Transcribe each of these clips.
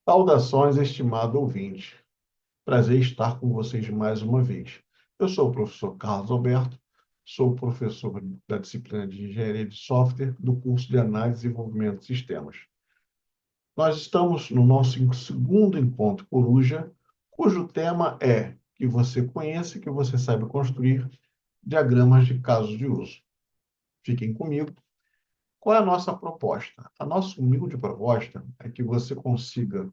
Saudações, estimado ouvinte. Prazer estar com vocês mais uma vez. Eu sou o professor Carlos Alberto, sou professor da disciplina de Engenharia de Software do curso de Análise e Desenvolvimento de Sistemas. Nós estamos no nosso segundo encontro Coruja, cujo tema é que você conheça e que você saiba construir diagramas de casos de uso. Fiquem comigo. Qual é a nossa proposta? A nossa humilde proposta é que você consiga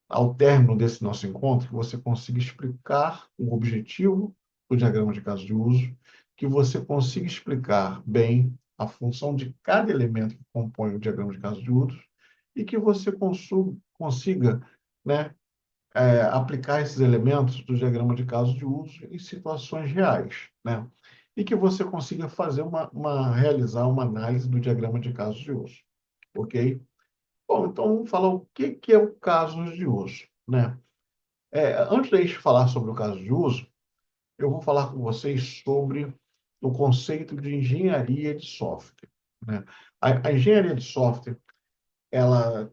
ao término desse nosso encontro, que você consiga explicar o objetivo do diagrama de caso de uso, que você consiga explicar bem a função de cada elemento que compõe o diagrama de caso de uso e que você consiga, né, aplicar esses elementos do diagrama de caso de uso em situações reais, né? E que você consiga fazer realizar uma análise do diagrama de caso de uso, ok? Bom, então vamos falar o que que é o caso de uso, né? Antes da gente falar sobre o caso de uso, eu vou falar com vocês sobre o conceito de engenharia de software, né? A engenharia de software, ela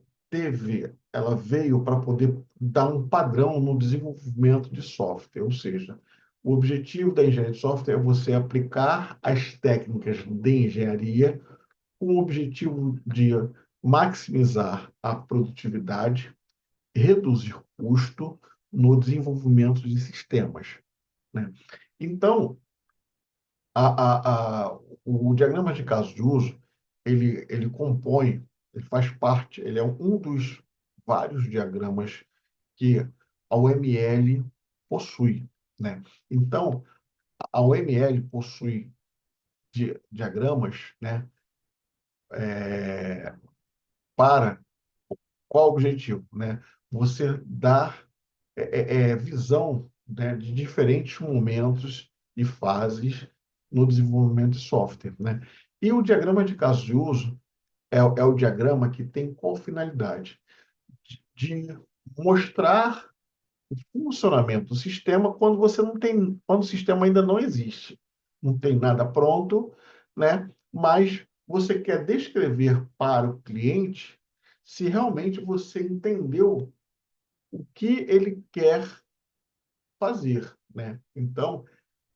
ela veio para poder dar um padrão no desenvolvimento de software, ou seja, o objetivo da engenharia de software é você aplicar as técnicas de engenharia com o objetivo de maximizar a produtividade, reduzir custo no desenvolvimento de sistemas, né? Então, o diagrama de caso de uso, ele compõe, ele faz parte, ele é um dos vários diagramas que a UML possui, né? Então, a UML possui diagramas, né, para qual o objetivo, né? Você dar visão, né, de diferentes momentos e fases no desenvolvimento de software, né? E o diagrama de caso de uso é o diagrama que tem qual finalidade? De mostrar o funcionamento do sistema quando você não tem, quando o sistema ainda não existe, não tem nada pronto, né? Mas você quer descrever para o cliente se realmente você entendeu o que ele quer fazer, né? Então,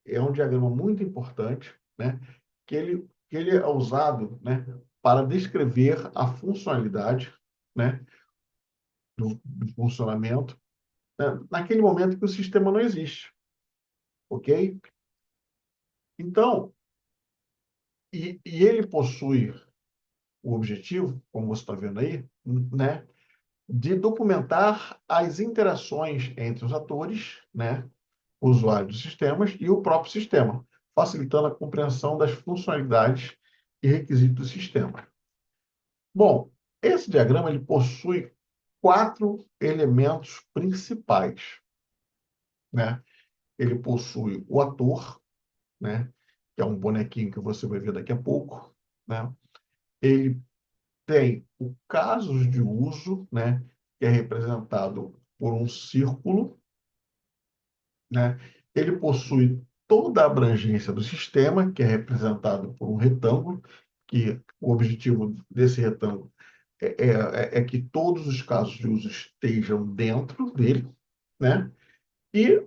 é um diagrama muito importante, né? Que ele é usado, né, para descrever a funcionalidade, né, do funcionamento, né, naquele momento que o sistema não existe, ok? Então, e ele possui o objetivo, como você está vendo aí, né, de documentar as interações entre os atores, né, usuários dos sistemas e o próprio sistema, facilitando a compreensão das funcionalidades e requisitos do sistema. Bom, esse diagrama ele possui quatro elementos principais, né? Ele possui o ator, né, que é um bonequinho que você vai ver daqui a pouco, né? Ele tem o casos de uso, né, que é representado por um círculo, né? Ele possui toda a abrangência do sistema, que é representado por um retângulo, que o objetivo desse retângulo é que todos os casos de uso estejam dentro dele, né? E,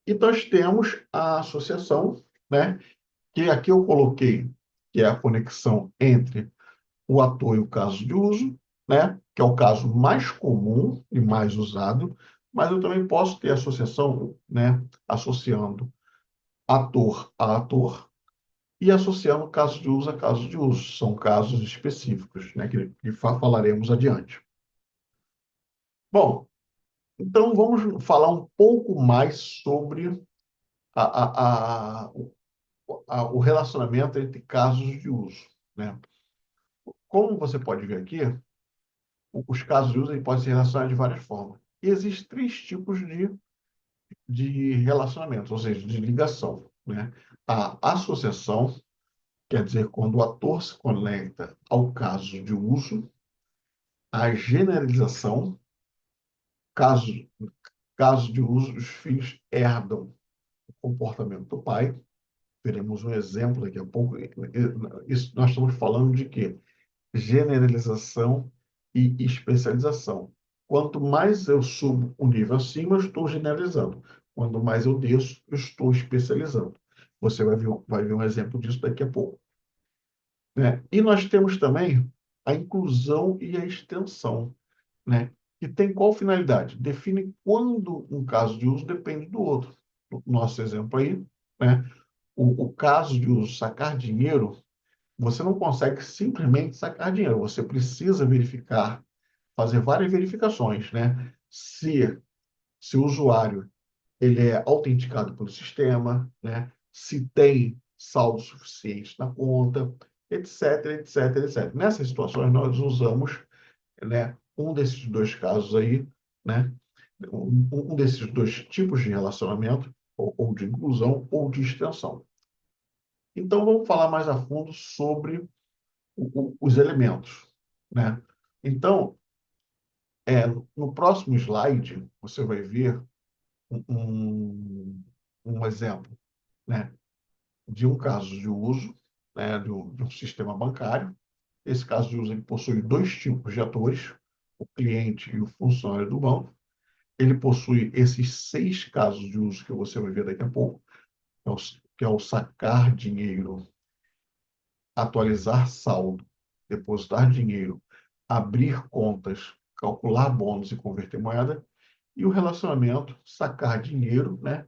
e nós temos a associação, né? Que aqui eu coloquei, que é a conexão entre o ator e o caso de uso, né? Que é o caso mais comum e mais usado, mas eu também posso ter associação, né? Associando ator a ator e associando caso de uso a caso de uso. São casos específicos, né? Que falaremos adiante. Bom, então vamos falar um pouco mais sobre o relacionamento entre casos de uso, né? Como você pode ver aqui, os casos de uso ele pode se relacionar de várias formas. E existem três tipos de relacionamentos, ou seja, de ligação, né? A associação, quer dizer, quando o ator se conecta ao caso de uso. A generalização, caso, caso de uso, os filhos herdam o comportamento do pai. Teremos um exemplo daqui a pouco. Isso, nós estamos falando de quê? Generalização e especialização. Quanto mais eu subo o nível acima, eu estou generalizando. Quanto mais eu desço, eu estou especializando. Você vai ver um exemplo disso daqui a pouco, né? E nós temos também a inclusão e a extensão, né? Que tem qual finalidade? Define quando um caso de uso depende do outro. No nosso exemplo aí, né? O caso de uso sacar dinheiro, você não consegue simplesmente sacar dinheiro. Você precisa verificar, fazer várias verificações, né? Se o usuário ele é autenticado pelo sistema, né? Se tem saldo suficiente na conta, etc, etc, etc. Nessas situações, nós usamos, né, um desses dois casos aí, né? Um desses dois tipos de relacionamento, ou de inclusão ou de extensão. Então, vamos falar mais a fundo sobre os elementos, né? Então, no próximo slide, você vai ver um exemplo, né, de um caso de uso, né, de um sistema bancário. Esse caso de uso ele possui dois tipos de atores, o cliente e o funcionário do banco. Ele possui esses 6 casos de uso que você vai ver daqui a pouco, que é o sacar dinheiro, atualizar saldo, depositar dinheiro, abrir contas, calcular bônus e converter moeda, e o relacionamento sacar dinheiro, né?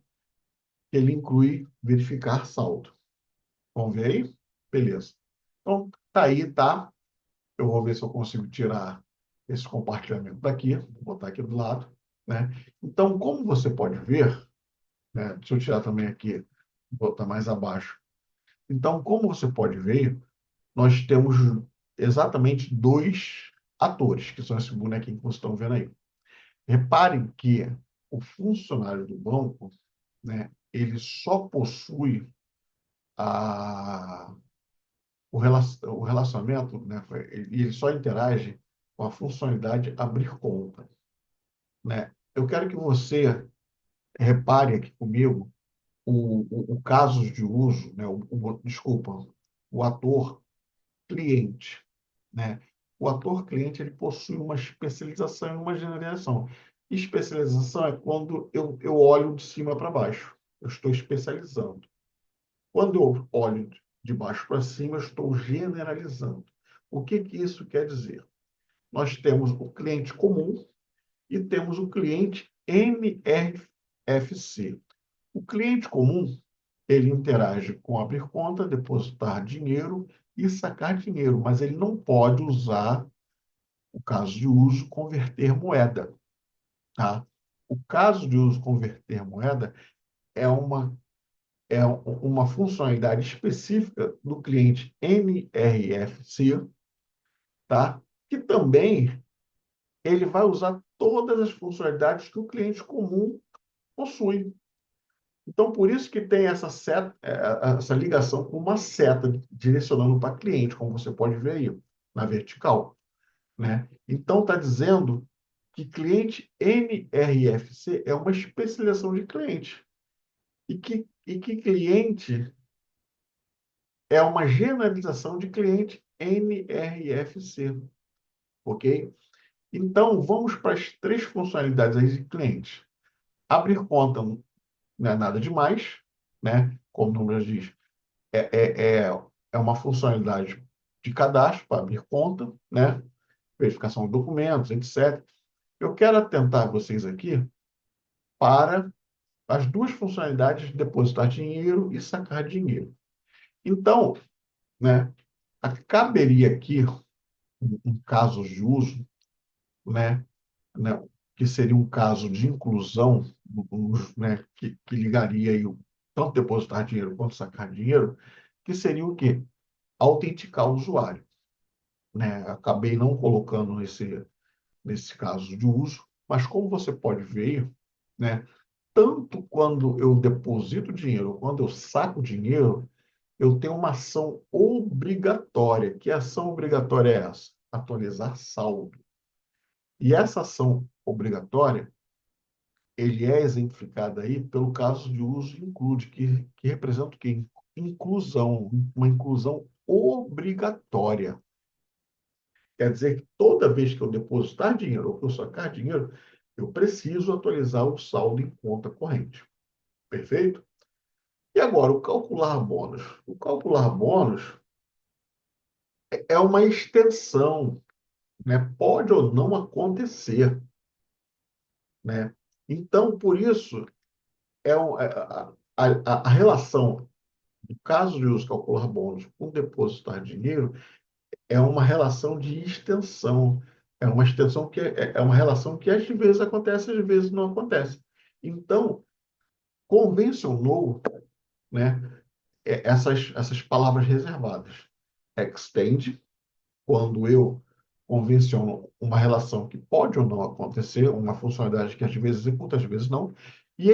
Ele inclui verificar saldo. Vamos ver aí? Beleza. Então, tá aí, tá? Eu vou ver se eu consigo tirar esse compartilhamento daqui, vou botar aqui do lado, né? Então, como você pode ver, né? Deixa eu tirar também aqui, botar mais abaixo. Então, como você pode ver, nós temos exatamente dois atores, que são esse bonequinho que vocês estão vendo aí. Reparem que o funcionário do banco, né, ele só possui a, o relacionamento, né, e ele só interage com a funcionalidade abrir conta, né? Eu quero que você repare aqui comigo o casos de uso, né, desculpa, o ator cliente, né? O ator cliente ele possui uma especialização e uma generalização. Especialização é quando eu olho de cima para baixo. Eu estou especializando. Quando eu olho de baixo para cima, eu estou generalizando. O que que isso quer dizer? Nós temos o cliente comum e temos o cliente NRFC. O cliente comum, ele interage com abrir conta, depositar dinheiro e sacar dinheiro, mas ele não pode usar, o caso de uso, converter moeda, tá? O caso de uso converter moeda é uma funcionalidade específica do cliente NRFC, tá? Que também ele vai usar todas as funcionalidades que o cliente comum possui. Então, por isso que tem essa seta, essa ligação com uma seta direcionando para cliente, como você pode ver aí, na vertical, né? Então, está dizendo que cliente NRFC é uma especialização de cliente. E que cliente é uma generalização de cliente NRFC, ok? Então, vamos para as três funcionalidades aí de cliente. Abrir conta não é nada demais, né? Como o nome já diz, é uma funcionalidade de cadastro para abrir conta, né? Verificação de documentos, etc. Eu quero atentar vocês aqui para as duas funcionalidades de depositar dinheiro e sacar dinheiro. Então, né, caberia aqui um caso de uso, né, né, que seria um caso de inclusão, né, que ligaria aí tanto depositar dinheiro quanto sacar dinheiro, que seria o quê? Autenticar o usuário, né? Acabei não colocando nesse caso de uso, mas como você pode ver, né, tanto quando eu deposito dinheiro, quando eu saco dinheiro, eu tenho uma ação obrigatória. Que ação obrigatória é essa? Atualizar saldo. E essa ação obrigatória, ele é exemplificada aí pelo caso de uso include, que representa o quê? Inclusão, uma inclusão obrigatória. Quer dizer que toda vez que eu depositar dinheiro ou que eu sacar dinheiro, eu preciso atualizar o saldo em conta corrente. Perfeito? E agora, o calcular bônus. O calcular bônus é uma extensão, né? Pode ou não acontecer, né? Então, por isso, a relação do caso de uso calcular bônus com depositar dinheiro é uma relação de extensão. É uma extensão que é uma relação que às vezes acontece, às vezes não acontece. Então, convencionou, né, essas palavras reservadas. Extend, quando eu convenciono uma relação que pode ou não acontecer, uma funcionalidade que às vezes executa, às vezes não, e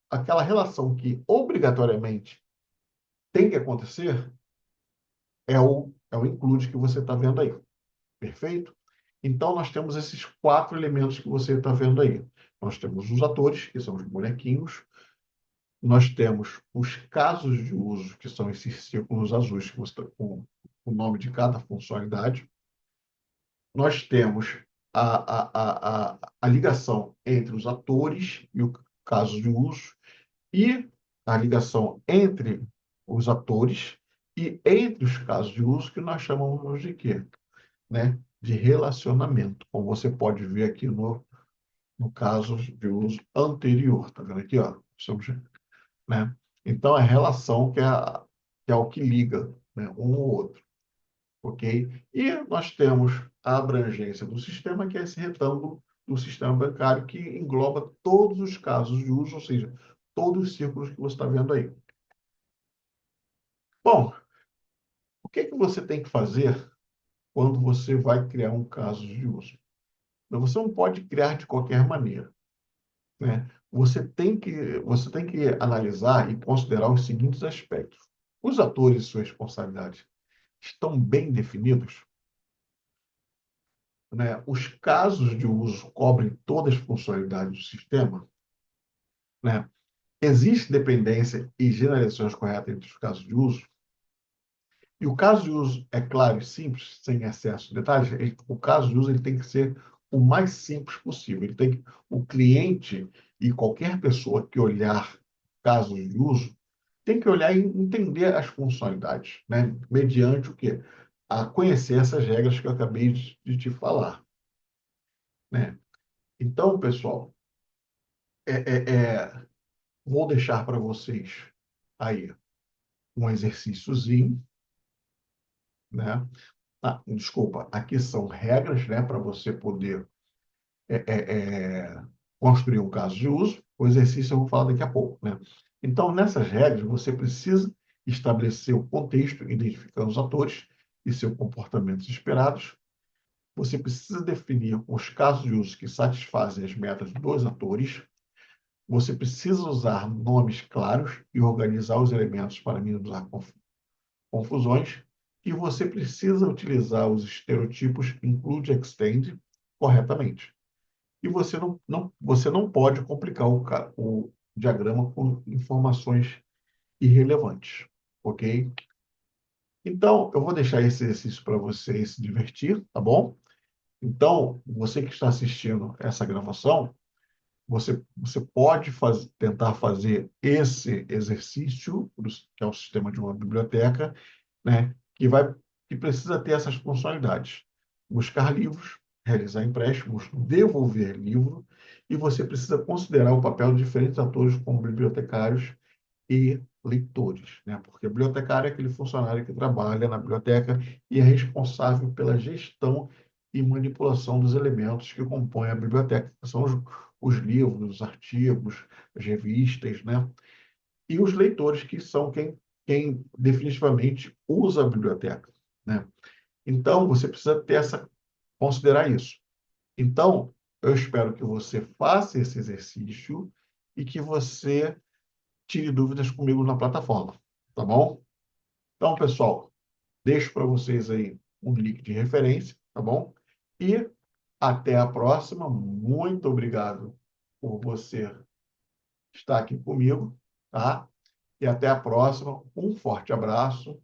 aquela relação que obrigatoriamente tem que acontecer é o include que você está vendo aí. Perfeito? Então, nós temos esses quatro elementos que você está vendo aí. Nós temos os atores, que são os bonequinhos. Nós temos os casos de uso, que são esses círculos azuis que você está com o nome de cada funcionalidade. Nós temos a ligação entre os atores e o caso de uso, e a ligação entre os atores e entre os casos de uso, que nós chamamos de quê? Né? De relacionamento, como você pode ver aqui no caso de uso anterior. Está vendo aqui? Ó? Estamos, né? Então, é a relação que é o que liga, né, um ao outro. Ok? E nós temos a abrangência do sistema, que é esse retângulo do sistema bancário, que engloba todos os casos de uso, ou seja, todos os círculos que você está vendo aí. Bom, o que que você tem que fazer quando você vai criar um caso de uso? Você não pode criar de qualquer maneira, né? Você tem que analisar e considerar os seguintes aspectos. Os atores e suas responsabilidades estão bem definidos, né? Os casos de uso cobrem todas as funcionalidades do sistema, né? Existe dependência e generalizações corretas entre os casos de uso. E o caso de uso é claro e simples, sem excesso de detalhes. O caso de uso ele tem que ser o mais simples possível. O cliente e qualquer pessoa que olhar casos de uso tem que olhar e entender as funcionalidades, né? Mediante o quê? A conhecer essas regras que eu acabei de te falar, né? Então, pessoal, é, é, vou deixar para vocês aí um exercíciozinho, né? Desculpa, aqui são regras, né, para você poder é, é, construir um caso de uso. O exercício eu vou falar daqui a pouco, né? Então, nessas regras, você precisa estabelecer o contexto, identificando os atores e seus comportamentos esperados. Você precisa definir os casos de uso que satisfazem as metas dos atores. Você precisa usar nomes claros e organizar os elementos para minimizar confusões, e você precisa utilizar os estereotipos include extend corretamente. E você não pode complicar o diagrama com informações irrelevantes, ok? Então, eu vou deixar esse exercício para vocês se divertir, tá bom? Então, você que está assistindo essa gravação, você pode tentar fazer esse exercício, que é o sistema de uma biblioteca, né, que precisa ter essas funcionalidades. Buscar livros, realizar empréstimos, devolver livro, e você precisa considerar o papel de diferentes atores como bibliotecários e leitores, né? Porque bibliotecário é aquele funcionário que trabalha na biblioteca e é responsável pela gestão e manipulação dos elementos que compõem a biblioteca, que são os livros, os artigos, as revistas, né? E os leitores, que são quem definitivamente usa a biblioteca, né? Então, você precisa considerar isso. Então, eu espero que você faça esse exercício e que você tire dúvidas comigo na plataforma, tá bom? Então, pessoal, deixo para vocês aí um link de referência, tá bom? E até a próxima. Muito obrigado por você estar aqui comigo, tá? E até a próxima. Um forte abraço